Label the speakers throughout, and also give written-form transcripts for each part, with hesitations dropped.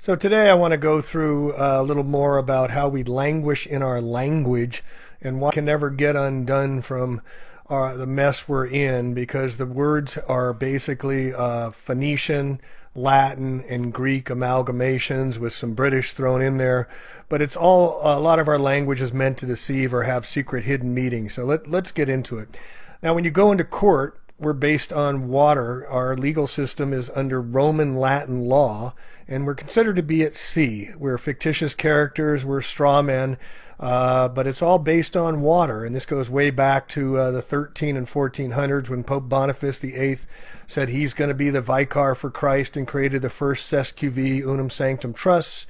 Speaker 1: So today I want to go through a little more about how we languish in our language and why we can never get undone from the mess we're in, because the words are basically Phoenician, Latin, and Greek amalgamations with some British thrown in there. But it's all, a lot of our language is meant to deceive or have secret hidden meanings. So let's get into it. Now, when you go into court, we're based on water. Our legal system is under Roman Latin law, and we're considered to be at sea. We're fictitious characters, we're straw men, but it's all based on water. And this goes way back to the 13 and 1400s when Pope Boniface VIII said he's going to be the vicar for Christ and created the first SQV Unum Sanctum Trusts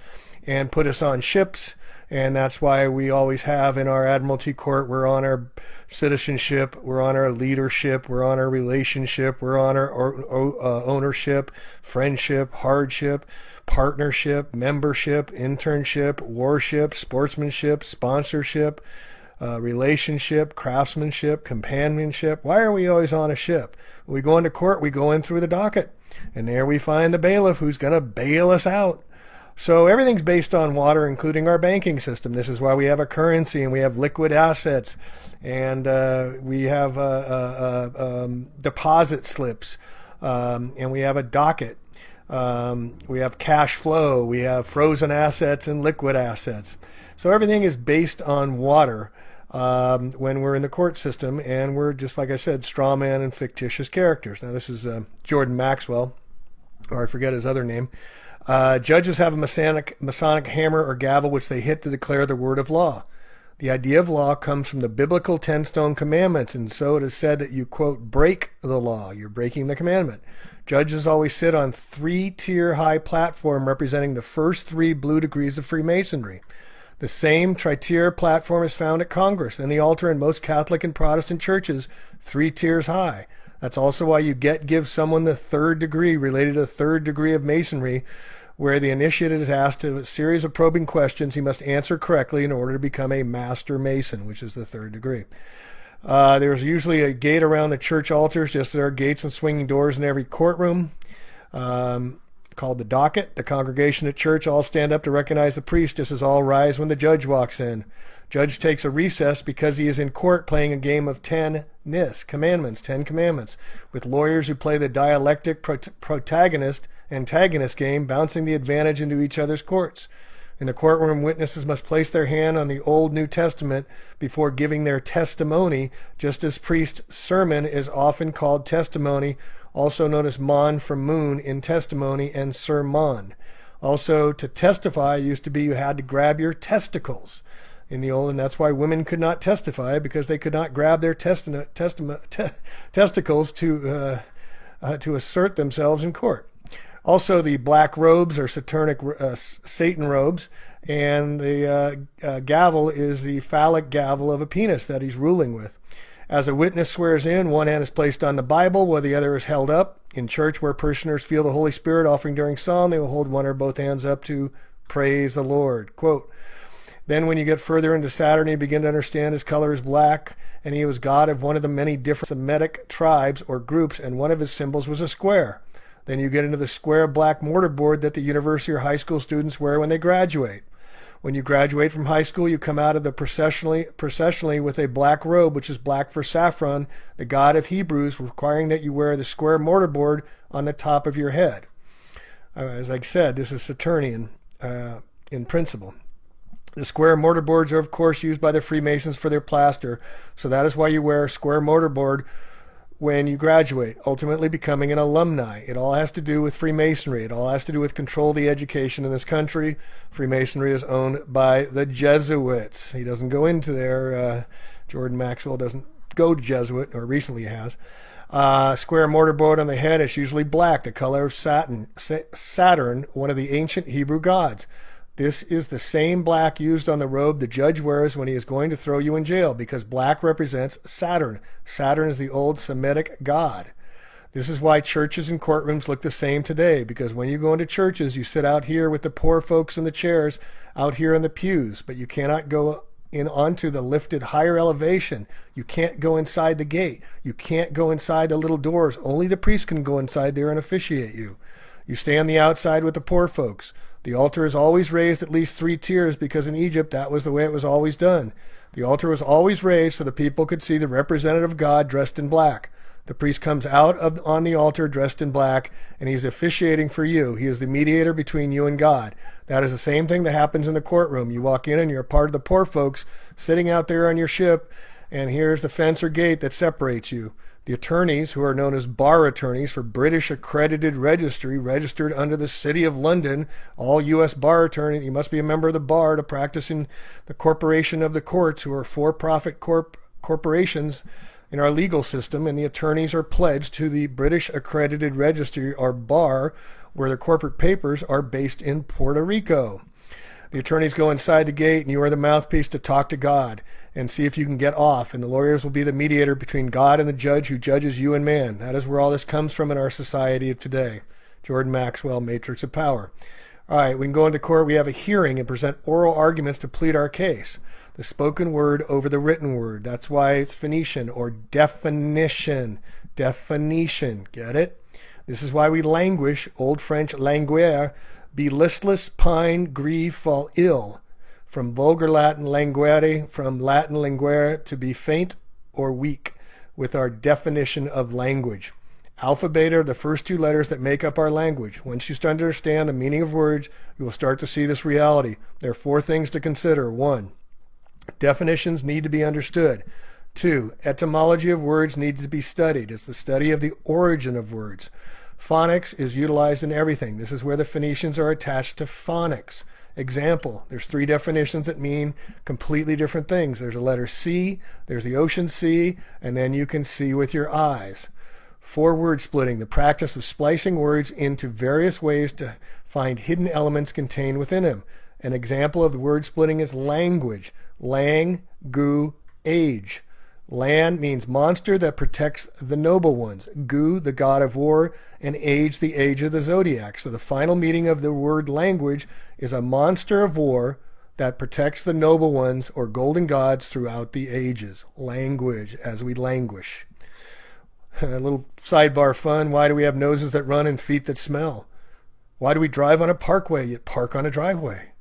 Speaker 1: and put us on ships. And that's why we always have in our Admiralty Court, we're on our citizenship, we're on our leadership, we're on our relationship, we're on our ownership, friendship, hardship, partnership, membership, internship, warship, sportsmanship, sponsorship, relationship, craftsmanship, companionship. Why are we always on a ship? When we go into court, we go in through the docket, and there we find the bailiff who's going to bail us out. So everything's based on water, including our banking system. This is why we have a currency and we have liquid assets, and we have deposit slips, and we have a docket. We have cash flow. We have frozen assets and liquid assets. So everything is based on water when we're in the court system, and we're, just like I said, straw man and fictitious characters. Now, this is Jordan Maxwell, or I forget his other name. Judges have a Masonic hammer or gavel which they hit to declare the word of law. The idea of law comes from the biblical 10 stone commandments, and so it is said that you, quote, break the law. You're breaking the commandment. Judges always sit on 3-tier high platform representing the first 3 blue degrees of Freemasonry. The same tri-tier platform is found at Congress and the altar in most Catholic and Protestant churches, 3 tiers high. That's also why you give someone the 3rd degree related to the 3rd degree of Masonry, where the initiate is asked a series of probing questions he must answer correctly in order to become a Master Mason, which is the 3rd degree. There's usually a gate around the church altars, just as there are gates and swinging doors in every courtroom, called the docket. The congregation at church all stand up to recognize the priest, just as all rise when the judge walks in. Judge takes a recess because he is in court playing a game of 10 commandments, 10 commandments, with lawyers who play the dialectic protagonist-antagonist game, bouncing the advantage into each other's courts. In the courtroom, witnesses must place their hand on the Old New Testament before giving their testimony, just as priest's sermon is often called testimony, also known as mon from moon in testimony, and sermon. Also, to testify used to be you had to grab your testicles in the old, and that's why women could not testify, because they could not grab their testicles to assert themselves in court. Also, the black robes are Satan robes, and the gavel is the phallic gavel of a penis that he's ruling with. As a witness swears in, one hand is placed on the Bible while the other is held up. In church, where parishioners feel the Holy Spirit offering during psalm, they will hold one or both hands up to praise the Lord. Quote, then when you get further into Saturn, you begin to understand his color is black, and he was god of one of the many different Semitic tribes or groups, and one of his symbols was a square. Then you get into the square black mortarboard that the university or high school students wear when they graduate. When you graduate from high school, you come out of the processionally with a black robe, which is black for Saffron, the god of Hebrews, requiring that you wear the square mortarboard on the top of your head. As I said, this is Saturnian in principle. The square mortarboards are, of course, used by the Freemasons for their plaster, so that is why you wear a square mortarboard when you graduate, ultimately becoming an alumni. It all has to do with Freemasonry. It all has to do with control of the education in this country. Freemasonry is owned by the Jesuits. He doesn't go into there. Jordan Maxwell doesn't go to Jesuit, or recently has. Square mortarboard on the head is usually black, the color of Saturn, one of the ancient Hebrew gods. This is the same black used on the robe the judge wears when he is going to throw you in jail, because black represents Saturn. Saturn is the old Semitic god. This is why churches and courtrooms look the same today, because when you go into churches, you sit out here with the poor folks in the chairs out here in the pews, but you cannot go in onto the lifted higher elevation. You can't go inside the gate. You can't go inside the little doors. Only the priest can go inside there and officiate you. You stay on the outside with the poor folks. The altar is always raised at least 3 tiers because in Egypt that was the way it was always done. The altar was always raised so the people could see the representative of God dressed in black. The priest comes out on the altar dressed in black, and he's officiating for you. He is the mediator between you and God. That is the same thing that happens in the courtroom. You walk in and you're a part of the poor folks sitting out there on your ship, and here's the fence or gate that separates you. The attorneys, who are known as bar attorneys for British accredited registry, registered under the City of London, all U.S. bar attorneys, you must be a member of the bar to practice in the corporation of the courts, who are for-profit corporations in our legal system, and the attorneys are pledged to the British accredited registry, or bar, where their corporate papers are based in Puerto Rico. The attorneys go inside the gate, and you are the mouthpiece to talk to God and see if you can get off. And the lawyers will be the mediator between God and the judge who judges you and man. That is where all this comes from in our society of today. Jordan Maxwell, Matrix of Power. All right, we can go into court. We have a hearing and present oral arguments to plead our case. The spoken word over the written word. That's why it's Phoenician, or definition. Definition. Get it? This is why we languish, Old French languere, be listless, pine, grieve, fall ill. From vulgar Latin languere, from Latin linguere, to be faint or weak, with our definition of language. Alpha, beta are the first 2 letters that make up our language. Once you start to understand the meaning of words, you will start to see this reality. There are 4 things to consider. 1, definitions need to be understood. 2, etymology of words needs to be studied. It's the study of the origin of words. Phonics is utilized in everything. This is where the Phoenicians are attached to phonics. Example, there's 3 definitions that mean completely different things. There's a letter C, there's the ocean C, and then you can see with your eyes. 4, word splitting, the practice of splicing words into various ways to find hidden elements contained within them. An example of the word splitting is language. Lang, gu, age. Lan means monster that protects the noble ones. Gu, the god of war, and age, the age of the zodiac. So the final meaning of the word language is a monster of war that protects the noble ones, or golden gods, throughout the ages. Language, as we languish. A little sidebar fun. Why do we have noses that run and feet that smell? Why do we drive on a parkway yet park on a driveway?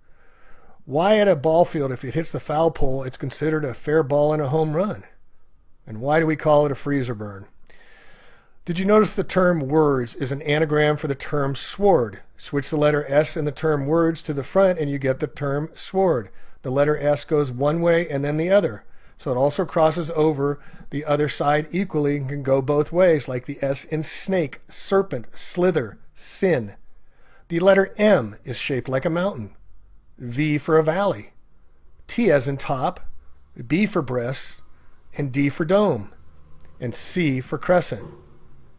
Speaker 1: Why at a ball field, if it hits the foul pole, it's considered a fair ball and a home run? And why do we call it a freezer burn? Did you notice the term words is an anagram for the term sword? Switch the letter S in the term words to the front and you get the term sword. The letter S goes one way and then the other. So it also crosses over the other side equally and can go both ways, like the S in snake, serpent, slither, sin. The letter M is shaped like a mountain. V for a valley. T as in top, B for breast, and D for dome, and C for crescent.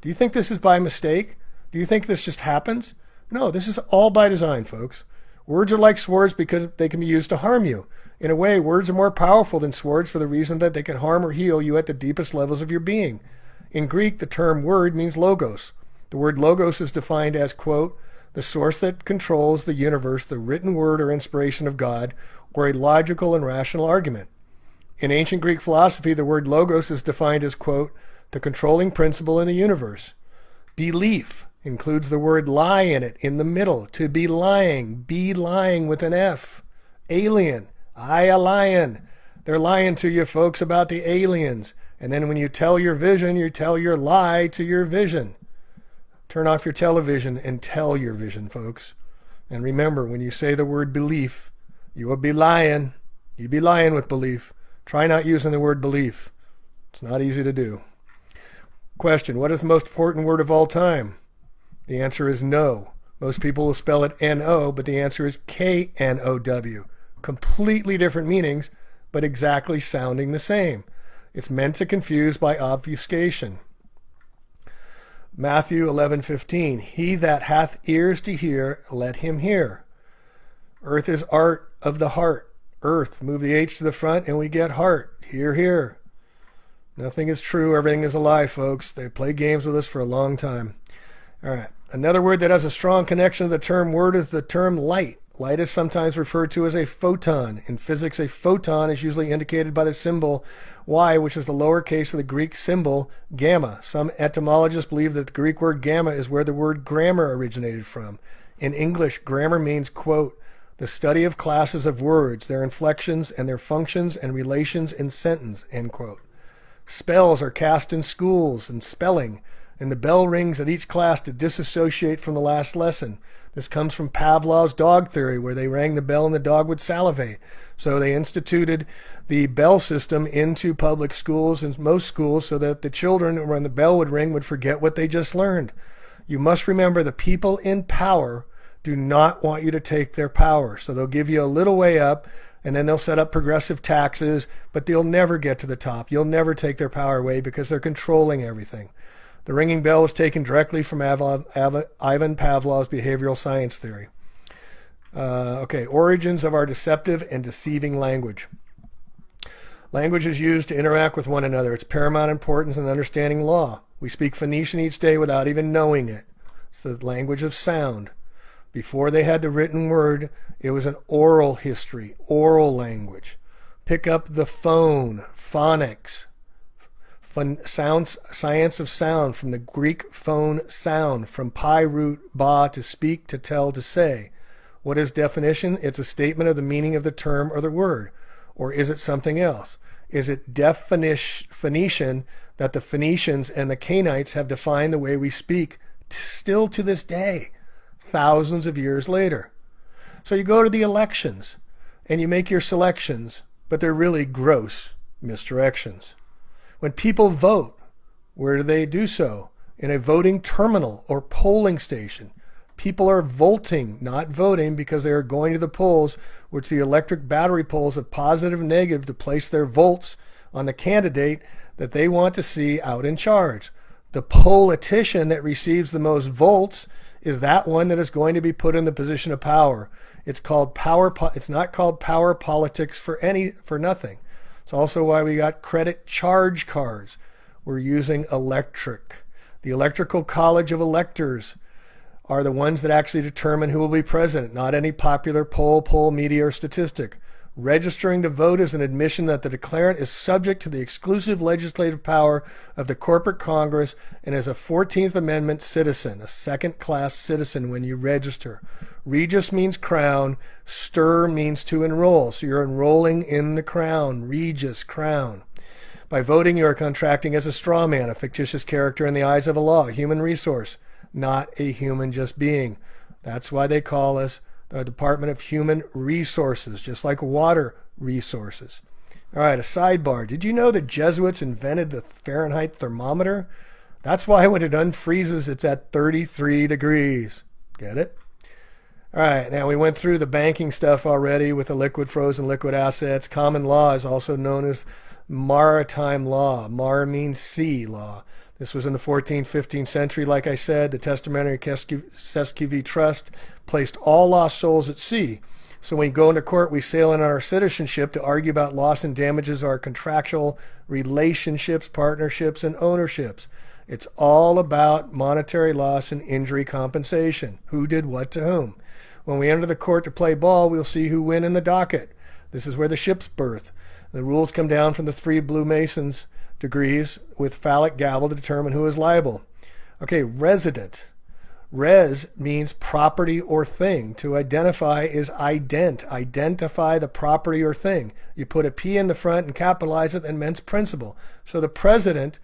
Speaker 1: Do you think this is by mistake? Do you think this just happens? No, this is all by design, folks. Words are like swords because they can be used to harm you. In a way, words are more powerful than swords for the reason that they can harm or heal you at the deepest levels of your being. In Greek, the term word means logos. The word logos is defined as, quote, the source that controls the universe, the written word or inspiration of God, or a logical and rational argument. In ancient Greek philosophy, the word logos is defined as, quote, the controlling principle in the universe. Belief includes the word lie in it, in the middle. To be lying with an F. Alien, I a lion. They're lying to you folks about the aliens. And then when you tell your vision, you tell your lie to your vision. Turn off your television and tell your vision, folks. And remember, when you say the word belief, you will be lying. You be lying with belief. Try not using the word belief. It's not easy to do. Question, what is the most important word of all time? The answer is no. Most people will spell it N-O, but the answer is K-N-O-W. Completely different meanings, but exactly sounding the same. It's meant to confuse by obfuscation. Matthew 11:15, he that hath ears to hear, let him hear. Earth is art of the heart. Earth, move the H to the front and we get heart. Hear, hear. Nothing is true. Everything is a lie, folks. They play games with us for a long time. All right. Another word that has a strong connection to the term word is the term light. Light is sometimes referred to as a photon. In physics, a photon is usually indicated by the symbol Y, which is the lowercase of the Greek symbol gamma. Some etymologists believe that the Greek word gamma is where the word grammar originated from. In English, grammar means, quote, the study of classes of words, their inflections and their functions and relations in sentence, end quote. Spells are cast in schools and spelling, and the bell rings at each class to disassociate from the last lesson. This comes from Pavlov's dog theory, where they rang the bell and the dog would salivate. So they instituted the bell system into public schools and most schools so that the children, when the bell would ring, would forget what they just learned. You must remember the people in power do not want you to take their power. So they'll give you a little way up, and then they'll set up progressive taxes, but they'll never get to the top. You'll never take their power away because they're controlling everything. The ringing bell was taken directly from Ivan Pavlov's behavioral science theory. Origins of our deceptive and deceiving language. Language is used to interact with one another. It's paramount importance in understanding law. We speak Phoenician each day without even knowing it. It's the language of sound. Before they had the written word, it was an oral history, oral language. Pick up the phone, phonics. Science of sound, from the Greek phone, sound, from pi root ba, to speak, to tell, to say. What is definition? It's a statement of the meaning of the term or the word. Or is it something else? Is it Phoenician that the Phoenicians and the Canaanites have defined the way we speak still to this day, thousands of years later? So you go to the elections and you make your selections, but they're really gross misdirections. When people vote, where do they do so? In a voting terminal or polling station. People are voting, not voting, because they are going to the polls, which the electric battery polls of positive and negative, to place their votes on the candidate that they want to see out in charge. The politician that receives the most votes is that one that is going to be put in the position of power. It's called power. It's not called power politics for nothing. It's also why we got credit charge cards. We're using electric. The Electoral College of Electors are the ones that actually determine who will be president, not any popular poll, media, or statistic. Registering to vote is an admission that the declarant is subject to the exclusive legislative power of the corporate Congress and is a 14th Amendment citizen, a second-class citizen when you register. Regis means crown. Stir means to enroll. So you're enrolling in the crown. Regis, crown. By voting, you are contracting as a straw man, a fictitious character in the eyes of a law, a human resource, not a human just being. That's why they call us the Department of Human Resources, just like water resources. All right, a sidebar. Did you know the Jesuits invented the Fahrenheit thermometer? That's why when it unfreezes, it's at 33 degrees. Get it? All right, now we went through the banking stuff already with the liquid, frozen, liquid assets. Common law is also known as maritime law. Mar means sea law. This was in the 14th, 15th century. Like I said, the Testamentary Cesquivi Trust placed all lost souls at sea. So when we go into court, we sail in our citizenship to argue about loss and damages of our contractual relationships, partnerships, and ownerships. It's all about monetary loss and injury compensation. Who did what to whom? When we enter the court to play ball, we'll see who win in the docket. This is where the ship's birth. The rules come down from the 3 Blue Masons degrees with phallic gavel to determine who is liable. Okay, resident. Res means property or thing. To identify is ident. Identify the property or thing. You put a P in the front and capitalize it, and means principal. So the president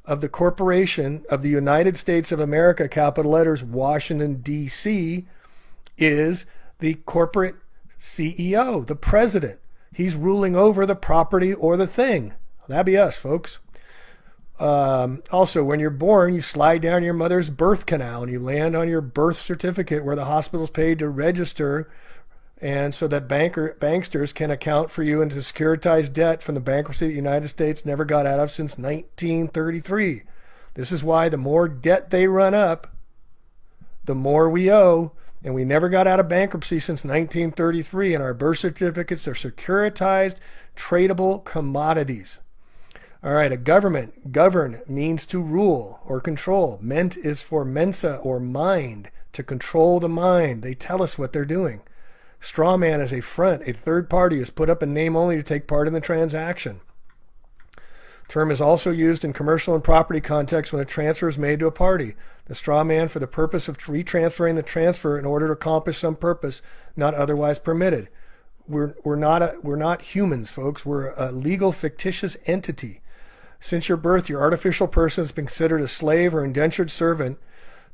Speaker 1: of the corporation of the United States of America, capital letters, Washington, D.C., is the corporate CEO, the president. He's ruling over the property or the thing. That'd be us, folks. Also, when you're born, you slide down your mother's birth canal and you land on your birth certificate where the hospital's paid to register, and so that banksters can account for you into securitized debt from the bankruptcy the United States never got out of since 1933. This is why the more debt they run up, the more we owe. And we never got out of bankruptcy since 1933, and our birth certificates are securitized, tradable commodities. All right, a government. Govern means to rule or control. Ment is for mensa or mind, to control the mind. They tell us what they're doing. Straw man is a front. A third party is put up in name only to take part in the transaction. Term is also used in commercial and property contexts when a transfer is made to a party. The straw man for the purpose of retransferring the transfer in order to accomplish some purpose not otherwise permitted. We're not humans, folks. We're a legal fictitious entity. Since your birth, your artificial person has been considered a slave or indentured servant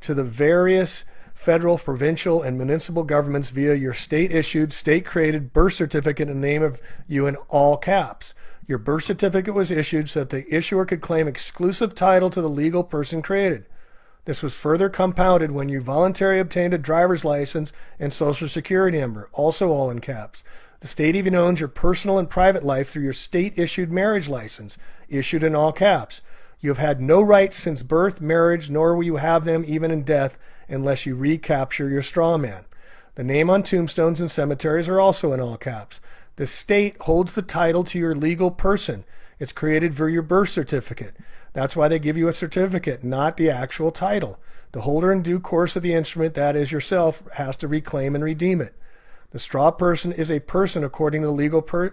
Speaker 1: to the various federal, provincial, and municipal governments via your state-issued, state-created birth certificate in the name of you in all caps. Your birth certificate was issued so that the issuer could claim exclusive title to the legal person created. This was further compounded when you voluntarily obtained a driver's license and social security number, also all in caps. The state even owns your personal and private life through your state-issued marriage license, issued in all caps. You have had no rights since birth, marriage, nor will you have them even in death unless you recapture your straw man. The name on tombstones and cemeteries are also in all caps. The state holds the title to your legal person. It's created for your birth certificate. That's why they give you a certificate, not the actual title. The holder in due course of the instrument, that is yourself, has to reclaim and redeem it. The straw person is a person according to the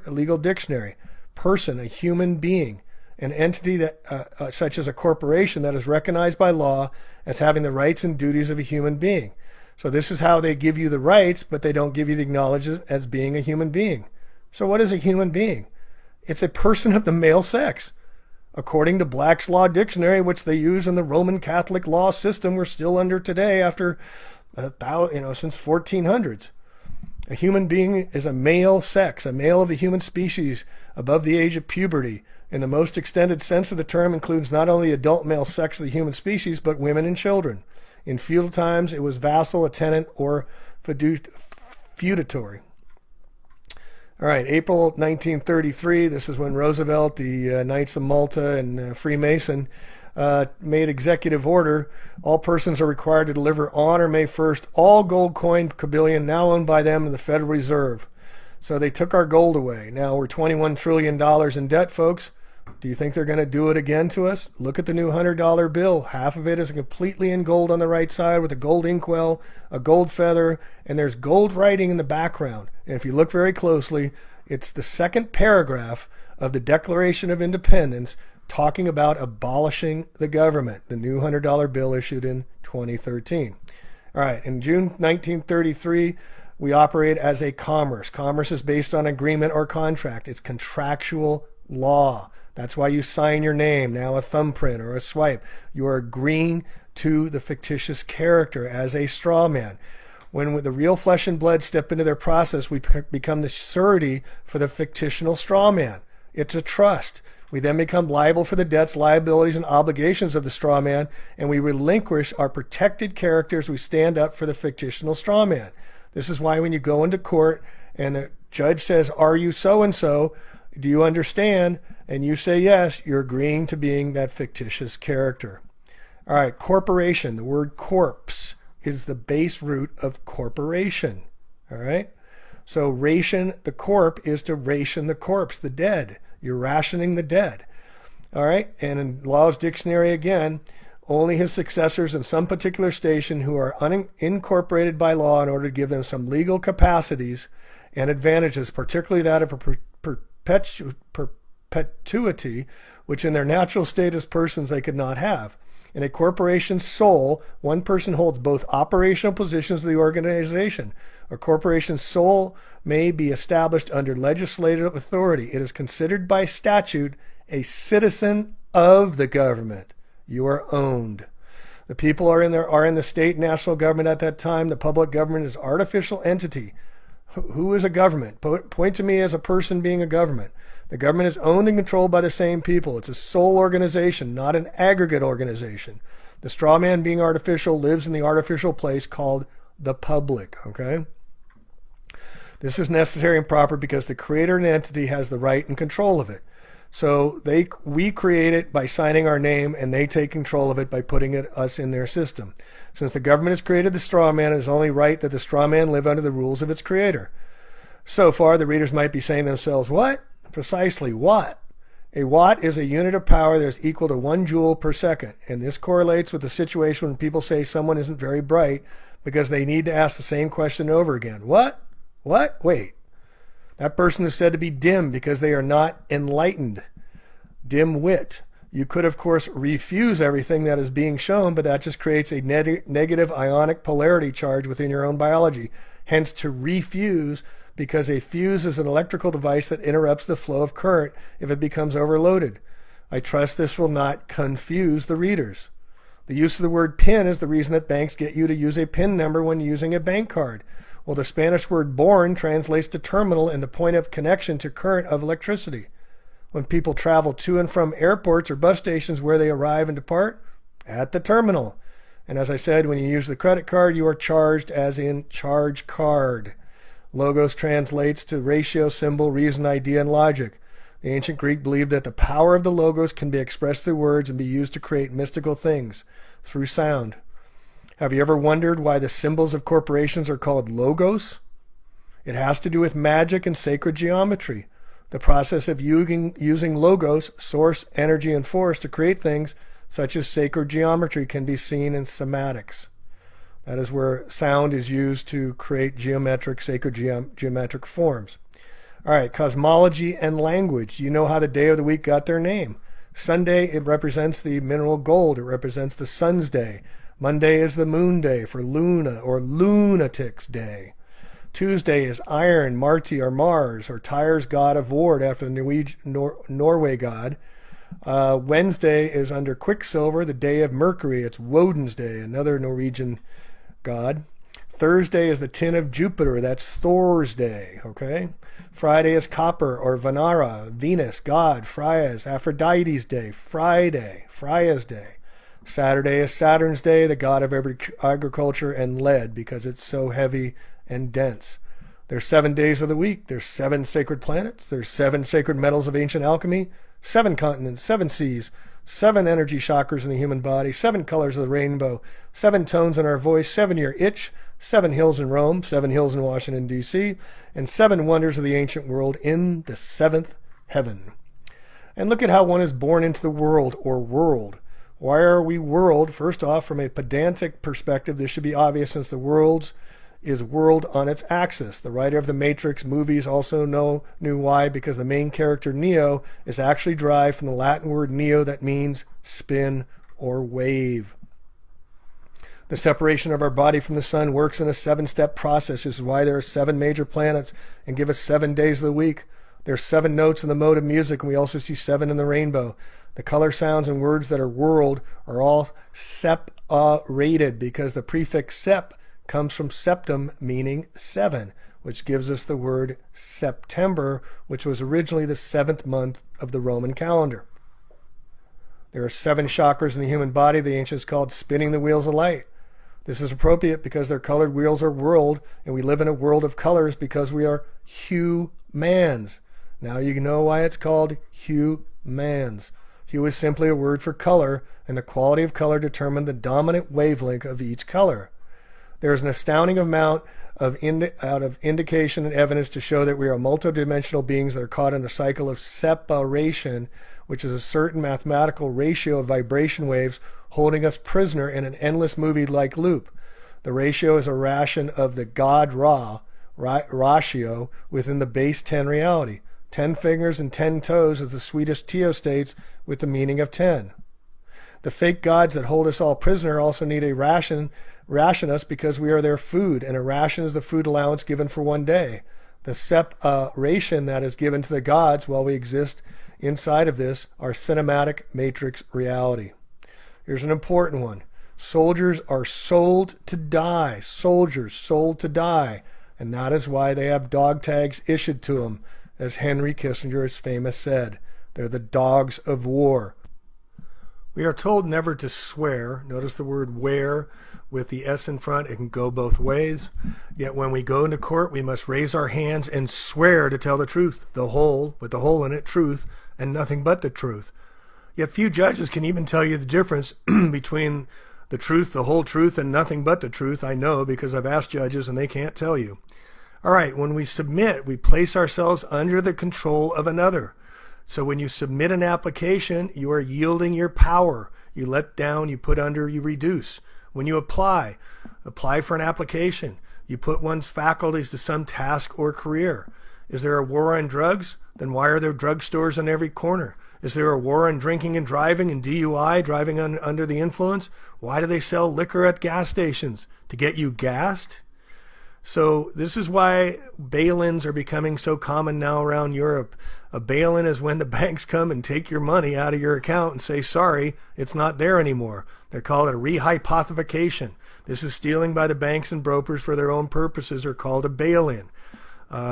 Speaker 1: legal dictionary. Person, a human being, an entity that, such as a corporation that is recognized by law as having the rights and duties of a human being. So this is how they give you the rights, but they don't give you the acknowledgement as being a human being. So what is a human being? It's a person of the male sex. According to Black's Law Dictionary, which they use in the Roman Catholic law system we're still under today after, since 1400s. A human being is a male sex, a male of the human species above the age of puberty. In the most extended sense of the term includes not only adult male sex of the human species, but women and children. In feudal times, it was vassal, a tenant, or feudatory. All right, April 1933, this is when Roosevelt, the Knights of Malta, and Freemason made executive order. All persons are required to deliver on or May 1st all gold coin bullion now owned by them in the Federal Reserve. So they took our gold away. Now we're $21 trillion in debt, folks. Do you think they're going to do it again to us? Look at the new $100 bill. Half of it is completely in gold on the right side with a gold inkwell, a gold feather, and there's gold writing in the background. And if you look very closely, it's the second paragraph of the Declaration of Independence talking about abolishing the government, the new $100 bill issued in 2013. All right, in June 1933, we operate as a commerce. Commerce is based on agreement or contract. It's contractual law. That's why you sign your name, now a thumbprint or a swipe. You are agreeing to the fictitious character as a straw man. When the real flesh and blood step into their process, we become the surety for the fictional straw man. It's a trust. We then become liable for the debts, liabilities, and obligations of the straw man, and we relinquish our protected characters. We stand up for the fictional straw man. This is why when you go into court and the judge says, "Are you so-and-so? Do you understand?" And you say yes, you're agreeing to being that fictitious character. All right, corporation. The word corpse is the base root of corporation. All right? So ration the corp is to ration the corpse, the dead. You're rationing the dead. All right? And in Law's Dictionary again, only his successors in some particular station who are unincorporated by law in order to give them some legal capacities and advantages, particularly that of a perpetuity, which in their natural state as persons they could not have. In a corporation's soul, one person holds both operational positions of the organization. A corporation's soul may be established under legislative authority. It is considered by statute a citizen of the government. You are owned. The people are in the state and national government at that time. The public government is an artificial entity. Who is a government? Point to me as a person being a government. The government is owned and controlled by the same people. It's a sole organization, not an aggregate organization. The straw man being artificial lives in the artificial place called the public, okay? This is necessary and proper because the creator and entity has the right and control of it. So we create it by signing our name, and they take control of it by putting us in their system. Since the government has created the straw man, it is only right that the straw man live under the rules of its creator. So far, the readers might be saying to themselves, what? Precisely what? A watt is a unit of power that is equal to 1 joule per second. And this correlates with the situation when people say someone isn't very bright because they need to ask the same question over again. What? What? Wait. That person is said to be dim because they are not enlightened. dim wit. You could, of course, refuse everything that is being shown, but that just creates a negative ionic polarity charge within your own biology. Hence, to refuse, because a fuse is an electrical device that interrupts the flow of current if it becomes overloaded. I trust this will not confuse the readers. The use of the word PIN is the reason that banks get you to use a PIN number when using a bank card. Well, the Spanish word born translates to terminal and the point of connection to current of electricity. When people travel to and from airports or bus stations, where they arrive and depart? At the terminal. And as I said, when you use the credit card, you are charged, as in charge card. Logos translates to ratio, symbol, reason, idea, and logic. The ancient Greek believed that the power of the logos can be expressed through words and be used to create mystical things through sound. Have you ever wondered why the symbols of corporations are called logos? It has to do with magic and sacred geometry. The process of using logos, source, energy, and force to create things such as sacred geometry can be seen in somatics. That is where sound is used to create geometric, sacred geometric forms. All right, cosmology and language. You know how the day of the week got their name. Sunday, it represents the mineral gold. It represents the sun's day. Monday is the moon day for Luna or Lunatics Day. Tuesday is Iron, Marti, or Mars, or Tyre's god of war after the Norway god. Wednesday is under Quicksilver, the day of Mercury. It's Woden's Day, another Norwegian god. Thursday is the tin of Jupiter. That's Thor's day, okay? Friday is Copper or Venera, Venus, God. Freya's Aphrodite's day. Friday, Freya's day. Saturday is Saturn's day, the god of agriculture and lead, because it's so heavy and dense. There's 7 days of the week. There's 7 sacred planets. There's 7 sacred metals of ancient alchemy. 7 continents, 7 seas, 7 energy chakras in the human body, 7 colors of the rainbow, 7 tones in our voice, 7-year itch, 7 hills in Rome, 7 hills in Washington, D.C., and 7 wonders of the ancient world in the 7th heaven. And look at how one is born into the world, or world. Why are we world? First off, from a pedantic perspective, this should be obvious, since the world is world on its axis. The writer of the Matrix movies also knew why, because the main character Neo is actually derived from the Latin word neo, that means spin or wave. The separation of our body from the sun works in a 7-step process. This is why there are 7 major planets and give us 7 days of the week. There are 7 notes in the mode of music, and we also see 7 in the rainbow. The color, sounds, and words that are world are all separated, because the prefix sep comes from septum, meaning 7, which gives us the word September, which was originally the 7th month of the Roman calendar. There are 7 chakras in the human body. The ancients called spinning the wheels of light. This is appropriate because their colored wheels are world, and we live in a world of colors because we are humans. Now you know why it's called humans. Hue is simply a word for color, and the quality of color determines the dominant wavelength of each color. There is an astounding amount of indication and evidence to show that we are multidimensional beings that are caught in a cycle of separation, which is a certain mathematical ratio of vibration waves holding us prisoner in an endless movie-like loop. The ratio is a ration of the God ratio within the base 10 reality. 10 fingers and 10 toes, as the Swedish Teo states, with the meaning of 10. The fake gods that hold us all prisoner also need a ration us because we are their food, and a ration is the food allowance given for one day. The separation that is given to the gods while we exist inside of this, our cinematic matrix reality. Here's an important one. Soldiers are sold to die. Soldiers sold to die. And that is why they have dog tags issued to them, as Henry Kissinger has famous said. They're the dogs of war. We are told never to swear. Notice the word where with the S in front. It can go both ways. Yet when we go into court, we must raise our hands and swear to tell the truth, the whole, with the hole in it, truth, and nothing but the truth. Yet few judges can even tell you the difference between the truth, the whole truth, and nothing but the truth. I know because I've asked judges and they can't tell you. All right, when we submit, we place ourselves under the control of another. So when you submit an application, you are yielding your power. You let down, you put under, you reduce. When you apply for an application, you put one's faculties to some task or career. Is there a war on drugs? Then why are there drugstores on every corner? Is there a war on drinking and driving and DUI, driving under the influence? Why do they sell liquor at gas stations? To get you gassed? So this is why bail-ins are becoming so common now around Europe. A bail-in is when the banks come and take your money out of your account and say, sorry, it's not there anymore. They're called a rehypothecation. This is stealing by the banks and brokers for their own purposes, are called a bail-in.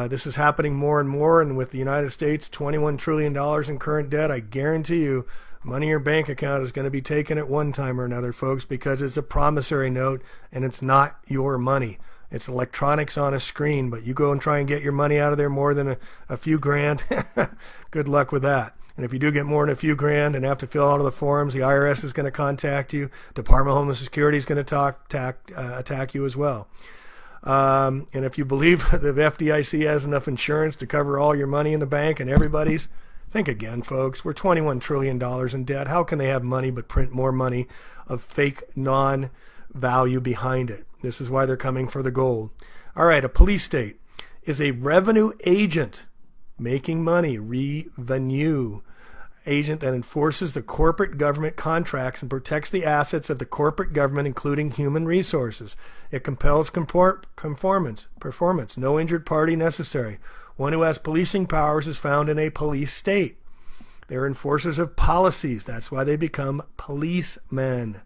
Speaker 1: This is happening more and more, and with the United States, $21 trillion in current debt, I guarantee you money in your bank account is going to be taken at one time or another, folks, because it's a promissory note and it's not your money. It's electronics on a screen, but you go and try and get your money out of there more than a few grand, good luck with that. And if you do get more than a few grand and have to fill out all the forms, the IRS is going to contact you. Department of Homeland Security is going to attack you as well. And if you believe the FDIC has enough insurance to cover all your money in the bank and everybody's, think again, folks. We're $21 trillion in debt. How can they have money but print more money of fake non-value behind it? This is why they're coming for the gold. All right, a police state is a revenue agent making money, revenue agent that enforces the corporate government contracts and protects the assets of the corporate government, including human resources. It compels performance, no injured party necessary. One who has policing powers is found in a police state. They're enforcers of policies. That's why they become policemen.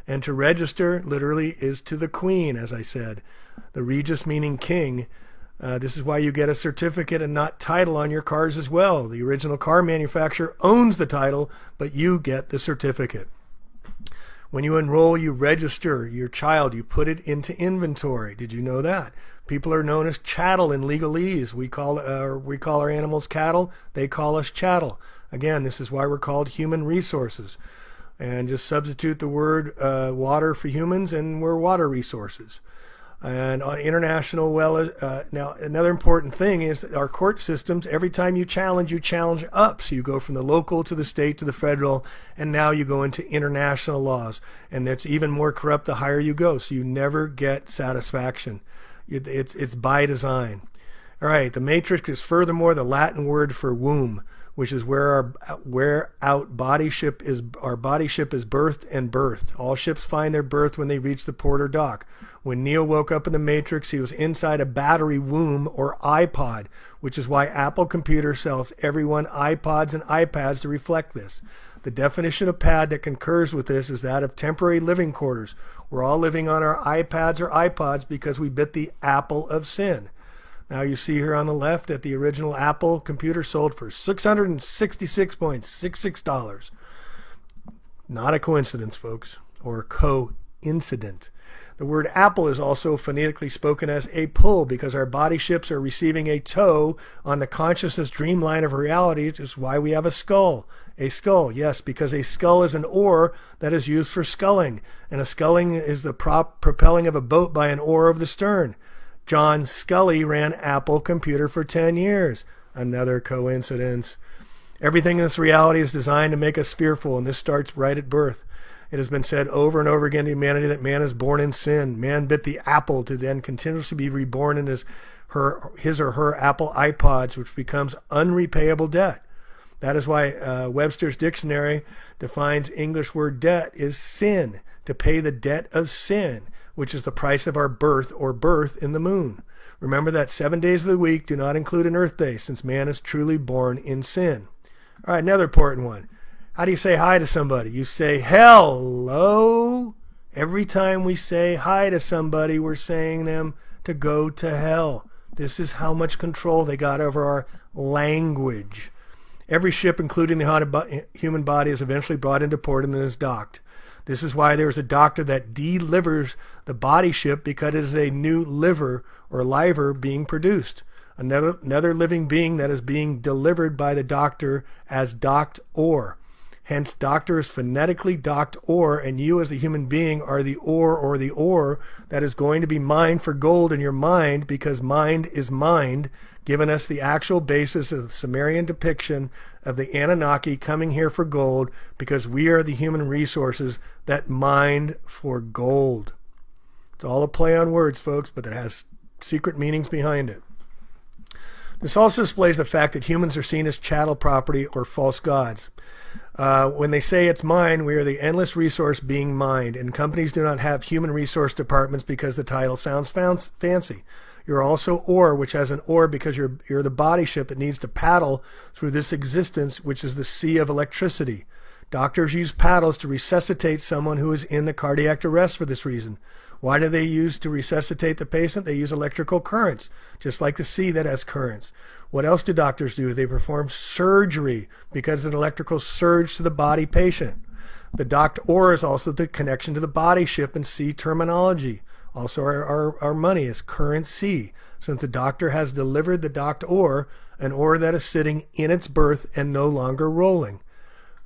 Speaker 1: And to register literally is to the queen, as I said. The Regis meaning king. This is why you get a certificate and not title on your cars as well. The original car manufacturer owns the title, but you get the certificate. When you enroll, you register your child. You put it into inventory. Did you know that? People are known as chattel in legalese. We call our animals cattle. They call us chattel. Again, this is why we're called human resources. And just substitute the word water for humans, and we're water resources. And on international, now another important thing is that our court systems, every time you challenge up. So you go from the local to the state to the federal, and now you go into international laws. And that's even more corrupt the higher you go. So you never get satisfaction. It's by design. All right, the matrix is furthermore the Latin word for womb, which is where our body ship is birthed and birthed. All ships find their birth when they reach the port or dock. When Neo woke up in the Matrix, he was inside a battery womb or iPod, which is why Apple Computer sells everyone iPods and iPads to reflect this. The definition of pad that concurs with this is that of temporary living quarters. We're all living on our iPads or iPods because we bit the apple of sin. Now you see here on the left that the original Apple computer sold for $666.66. Not a coincidence, folks, or coincident. The word apple is also phonetically spoken as a pull because our body ships are receiving a toe on the consciousness dreamline of reality, which is why we have a skull. A skull, yes, because a skull is an oar that is used for sculling, and a sculling is the propelling of a boat by an oar of the stern. John Scully ran Apple Computer for 10 years. Another coincidence. Everything in this reality is designed to make us fearful, and this starts right at birth. It has been said over and over again to humanity that man is born in sin. Man bit the apple to then continuously be reborn in his or her Apple iPods, which becomes unrepayable debt. That is why Webster's dictionary defines English word debt is sin, to pay the debt of sin, which is the price of our birth or birth in the moon. Remember that 7 days of the week do not include an earth day, since man is truly born in sin. All right, another important one. How do you say hi to somebody? You say hello. Every time we say hi to somebody, we're saying them to go to hell. This is how much control they got over our language. Every ship, including the human body, is eventually brought into port and then is docked. This is why there's a doctor that delivers the body ship, because it is a new liver or liver being produced. Another living being that is being delivered by the doctor as docked ore. Hence, doctor is phonetically docked ore, and you as the human being are the ore or the ore that is going to be mined for gold in your mind, because mind is mind, giving us the actual basis of the Sumerian depiction of the Anunnaki coming here for gold, because we are the human resources that mined for gold. It's all a play on words, folks, but it has secret meanings behind it. This also displays the fact that humans are seen as chattel property or false gods. When they say it's mine, we are the endless resource being mined, and companies do not have human resource departments because the title sounds fancy. You're also ore, which has an oar because you're the body ship that needs to paddle through this existence, which is the sea of electricity. Doctors use paddles to resuscitate someone who is in the cardiac arrest for this reason. Why do they use to resuscitate the patient? They use electrical currents, just like the sea that has currents. What else do doctors do? They perform surgery because of an electrical surge to the body patient. The docked oar is also the connection to the body ship and sea terminology. Also, our money is currency, since the doctor has delivered the docked oar, an oar that is sitting in its berth and no longer rolling.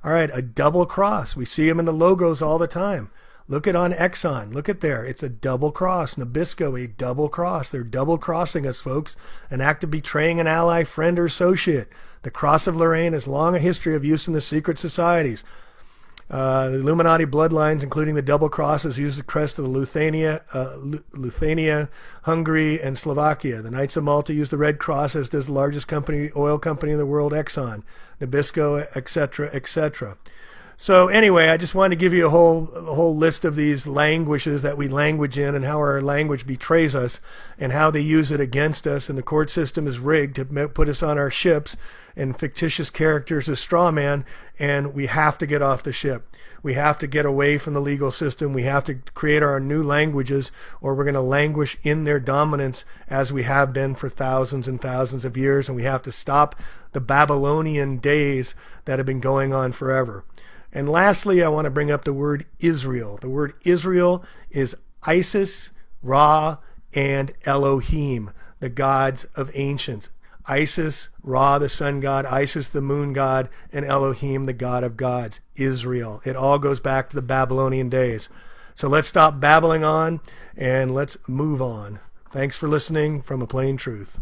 Speaker 1: All right, a double cross. We see them in the logos all the time. Look at on Exxon. Look at there. It's a double cross. Nabisco, a double cross. They're double crossing us, folks. An act of betraying an ally, friend, or associate. The cross of Lorraine has long a history of use in the secret societies. The Illuminati bloodlines, including the double crosses, use the crest of the Lithuania, Hungary, and Slovakia. The Knights of Malta use the red cross, as does the largest oil company in the world, Exxon, Nabisco, etc., etc. So anyway, I just wanted to give you a whole list of these languages that we language in and how our language betrays us and how they use it against us. And the court system is rigged to put us on our ships and fictitious characters as straw man. And we have to get off the ship. We have to get away from the legal system. We have to create our new languages, or we're going to languish in their dominance as we have been for thousands and thousands of years. And we have to stop the Babylonian days that have been going on forever. And lastly, I want to bring up the word Israel. The word Israel is Isis, Ra, and Elohim, the gods of ancients. Isis, Ra, the sun god, Isis, the moon god, and Elohim, the god of gods. Israel. It all goes back to the Babylonian days. So let's stop babbling on and let's move on. Thanks for listening from A Plain Truth.